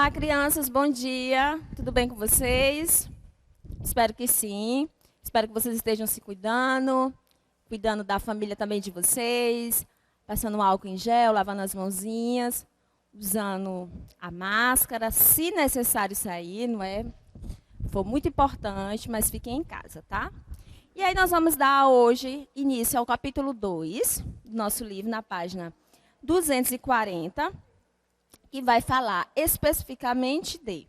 Olá, crianças, bom dia. Tudo bem com vocês? Espero que sim. Espero que vocês estejam se cuidando, cuidando da família também de vocês, passando álcool em gel, lavando as mãozinhas, usando a máscara, se necessário sair, não é? For muito importante, mas fiquem em casa, tá? E aí nós vamos dar hoje início ao capítulo 2 do nosso livro, na página 240, que vai falar especificamente de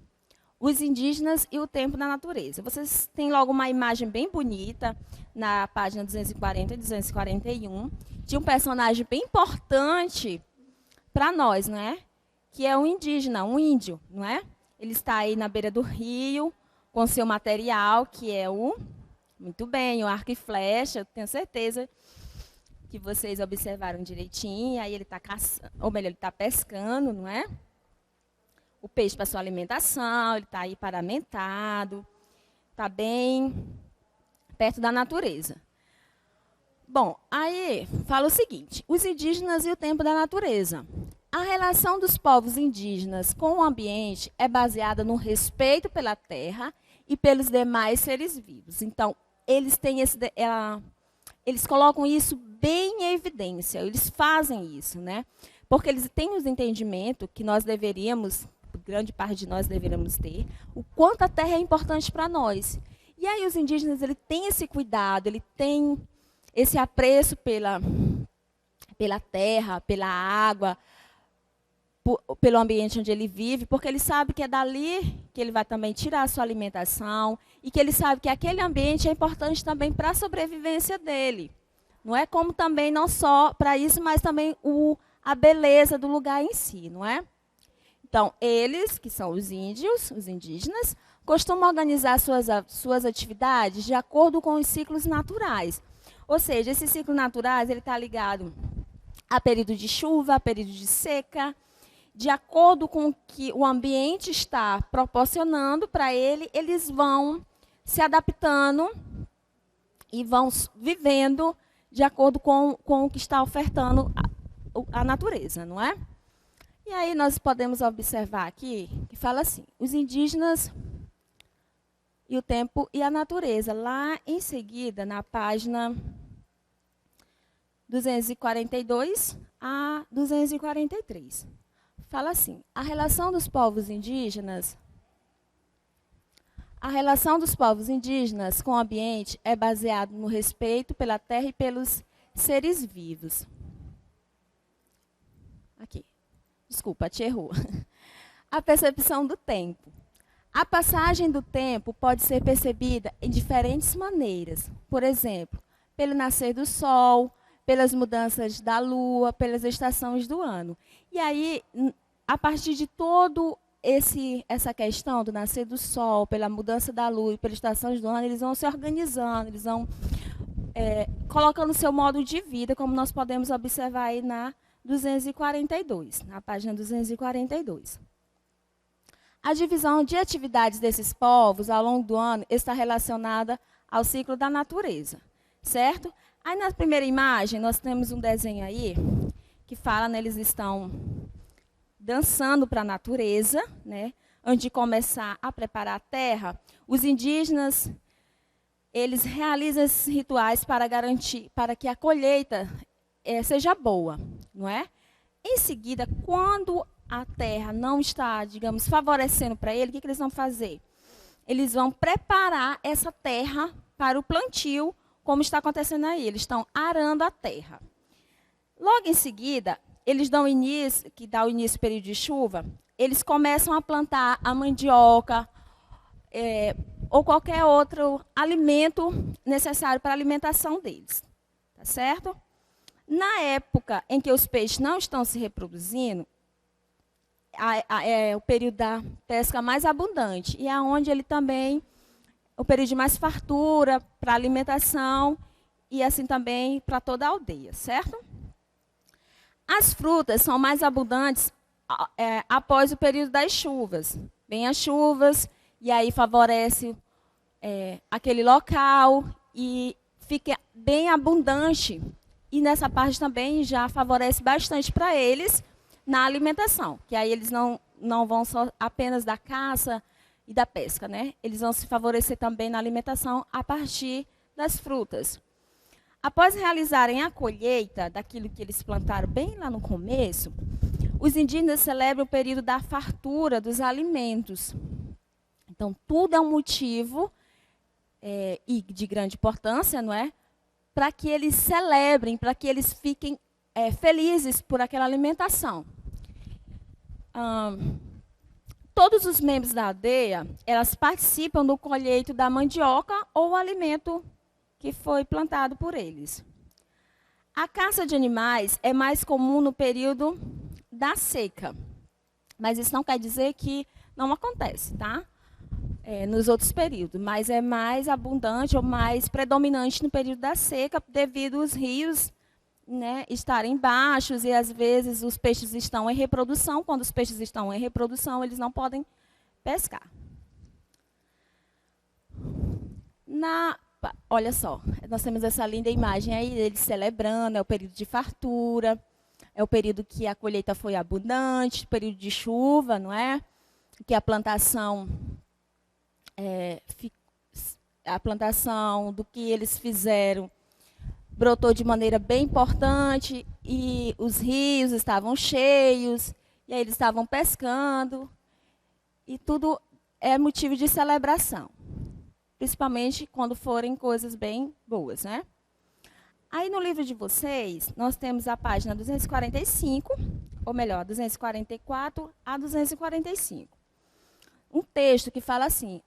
os indígenas e o tempo na natureza. Vocês têm logo uma imagem bem bonita na página 240 e 241 de um personagem bem importante para nós, não é? Que é um indígena, um índio, não é? Ele está aí na beira do rio com seu material, que é muito bem, o arco e flecha. Eu tenho certeza que vocês observaram direitinho. Aí ele está caçando, ou melhor, ele está pescando, não é? O peixe para sua alimentação, ele está aí paramentado, está bem perto da natureza. Bom, aí fala o seguinte: os indígenas e o tempo da natureza. A relação dos povos indígenas com o ambiente é baseada no respeito pela terra e pelos demais seres vivos. Então, eles têm eles colocam isso bem em evidência, eles fazem isso, né? Porque eles têm o entendimento que nós deveríamos, grande parte de nós deveríamos ter, o quanto a terra é importante para nós. E aí os indígenas, ele tem esse cuidado, ele tem esse apreço pela terra, pela água, pelo ambiente onde ele vive, porque ele sabe que é dali que ele vai também tirar a sua alimentação e que ele sabe que aquele ambiente é importante também para a sobrevivência dele. Não é como também não só para isso, mas também a beleza do lugar em si, não é? Então, eles, que são os índios, os indígenas, costumam organizar suas atividades de acordo com os ciclos naturais. Ou seja, esses ciclos naturais ele está ligado a período de chuva, a período de seca. De acordo com o que o ambiente está proporcionando para ele, eles vão se adaptando e vão vivendo de acordo com o que está ofertando a natureza, não é? E aí nós podemos observar aqui, que fala assim, os indígenas e o tempo e a natureza. Lá em seguida, na página 242 a 243. Fala assim, a relação dos povos indígenas com o ambiente é baseada no respeito pela terra e pelos seres vivos. Aqui. Desculpa, te errou. A percepção do tempo. A passagem do tempo pode ser percebida em diferentes maneiras. Por exemplo, pelo nascer do sol, pelas mudanças da lua, pelas estações do ano. E aí, a partir de todo essa questão do nascer do sol, pela mudança da lua e pelas estações do ano, eles vão se organizando, eles vão colocando o seu modo de vida, como nós podemos observar aí na 242, na página 242. A divisão de atividades desses povos ao longo do ano está relacionada ao ciclo da natureza, certo? Aí na primeira imagem nós temos um desenho aí que fala, né, eles estão dançando para a natureza, né? Antes de começar a preparar a terra, os indígenas eles realizam esses rituais para garantir, para que a colheita seja boa, não é? Em seguida, quando a terra não está, digamos, favorecendo para ele, o que eles vão fazer? Eles vão preparar essa terra para o plantio, como está acontecendo aí. Eles estão arando a terra. Logo em seguida, eles dão início, que dá o início ao período de chuva, eles começam a plantar a mandioca ou qualquer outro alimento necessário para a alimentação deles. Tá certo? Na época em que os peixes não estão se reproduzindo, é o período da pesca mais abundante e é onde ele também o período de mais fartura para alimentação e assim também para toda a aldeia, certo? As frutas são mais abundantes após o período das chuvas. Vem as chuvas e aí favorece aquele local e fica bem abundante. E nessa parte também já favorece bastante para eles na alimentação, que aí eles não não vão só apenas da caça e da pesca, né? Eles vão se favorecer também na alimentação a partir das frutas. Após realizarem a colheita daquilo que eles plantaram bem lá no começo, os indígenas celebram o período da fartura dos alimentos. Então, tudo é um motivo e de grande importância, não é? Para que eles celebrem, para que eles fiquem felizes por aquela alimentação. Todos os membros da aldeia, elas participam do colheito da mandioca ou o alimento que foi plantado por eles. A caça de animais é mais comum no período da seca, mas isso não quer dizer que não acontece, tá? Nos outros períodos, mas é mais abundante ou mais predominante no período da seca, devido aos rios, né, estarem baixos e às vezes os peixes estão em reprodução. Quando os peixes estão em reprodução, eles não podem pescar. Olha só, nós temos essa linda imagem aí, eles celebrando, é o período de fartura, é o período que a colheita foi abundante, período de chuva, não é? Que a plantação do que eles fizeram brotou de maneira bem importante e os rios estavam cheios, e aí eles estavam pescando, e tudo é motivo de celebração, principalmente quando forem coisas bem boas, né? Aí no livro de vocês, nós temos a página 245, ou melhor, 244 a 245. Um texto que fala assim: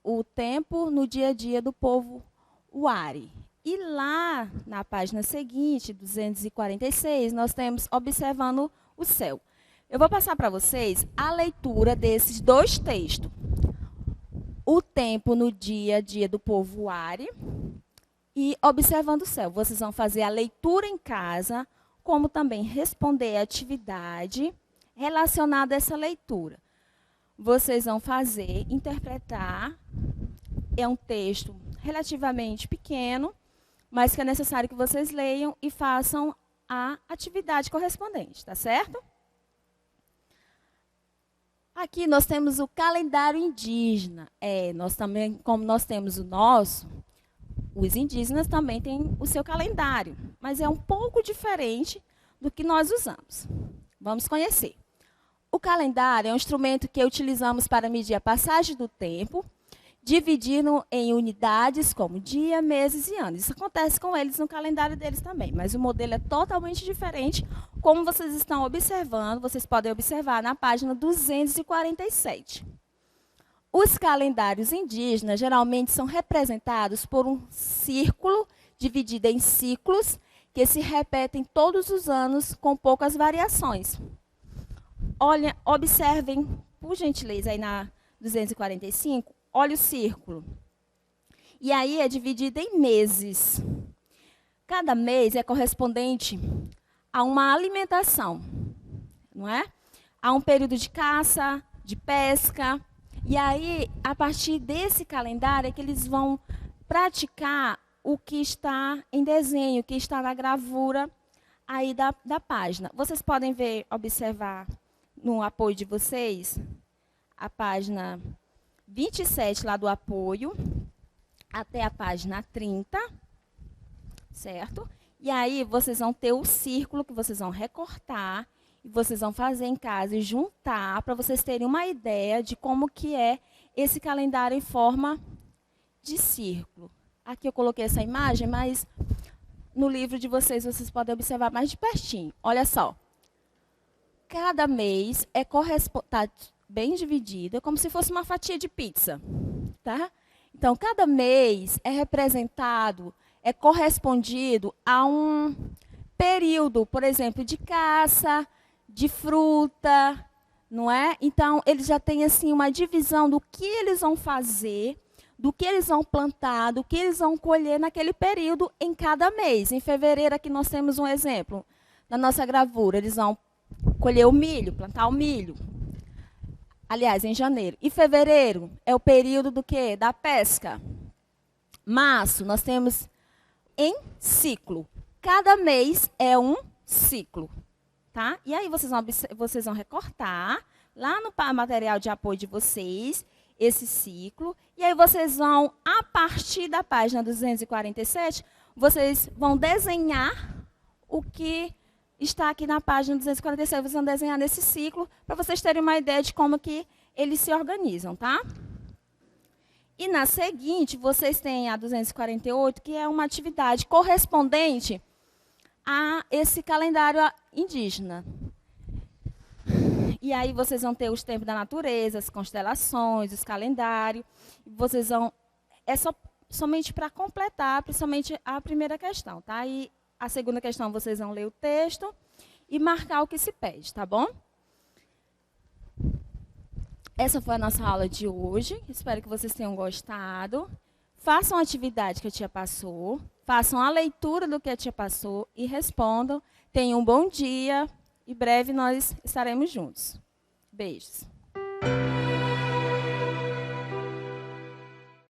o tempo no dia a dia do povo Wari. E lá, na página seguinte, 246, nós temos observando o céu. Eu vou passar para vocês a leitura desses dois textos. O tempo no dia a dia do povo Wari e observando o céu. Vocês vão fazer a leitura em casa, como também responder a atividade relacionada a essa leitura. Vocês vão fazer, interpretar. É um texto relativamente pequeno, mas que é necessário que vocês leiam e façam a atividade correspondente, tá certo? Aqui nós temos o calendário indígena. Nós também, como nós temos o nosso, os indígenas também têm o seu calendário, mas é um pouco diferente do que nós usamos. Vamos conhecer. O calendário é um instrumento que utilizamos para medir a passagem do tempo, dividindo em unidades como dia, meses e anos. Isso acontece com eles no calendário deles também, mas o modelo é totalmente diferente, como vocês estão observando, vocês podem observar na página 247. Os calendários indígenas geralmente são representados por um círculo dividido em ciclos que se repetem todos os anos com poucas variações. Olha, observem, por gentileza, aí na 245, olha o círculo. E aí é dividido em meses. Cada mês é correspondente a uma alimentação, não é? Há um período de caça, de pesca. E aí, a partir desse calendário, é que eles vão praticar o que está em desenho, o que está na gravura aí da página. Vocês podem ver, observar no apoio de vocês, a página 27 lá do apoio, até a página 30, certo? E aí vocês vão ter o círculo que vocês vão recortar e vocês vão fazer em casa e juntar para vocês terem uma ideia de como que é esse calendário em forma de círculo. Aqui eu coloquei essa imagem, mas no livro de vocês podem observar mais de pertinho. Olha só. Cada mês está bem dividido, como se fosse uma fatia de pizza, tá? Então, cada mês é representado, é correspondido a um período, por exemplo, de caça, de fruta, não é? Então, eles já têm assim uma divisão do que eles vão fazer, do que eles vão plantar, do que eles vão colher naquele período em cada mês. Em fevereiro, aqui nós temos um exemplo. Na nossa gravura, eles vão colher o milho, plantar o milho. Aliás, em janeiro. E fevereiro é o período do quê? Da pesca. Março, nós temos em ciclo. Cada mês é um ciclo, tá? E aí vocês vão recortar lá no material de apoio de vocês, esse ciclo, e aí vocês vão, a partir da página 247, vocês vão desenhar o que está aqui na página 247, vocês vão desenhar nesse ciclo, para vocês terem uma ideia de como que eles se organizam, tá? E na seguinte, vocês têm a 248, que é uma atividade correspondente a esse calendário indígena. E aí vocês vão ter os tempos da natureza, as constelações, os calendários. Vocês vão... É somente para completar, principalmente a primeira questão, tá? E a segunda questão vocês vão ler o texto e marcar o que se pede, tá bom? Essa foi a nossa aula de hoje. Espero que vocês tenham gostado. Façam a atividade que a tia passou. Façam a leitura do que a tia passou e respondam. Tenham um bom dia. Em breve nós estaremos juntos. Beijos.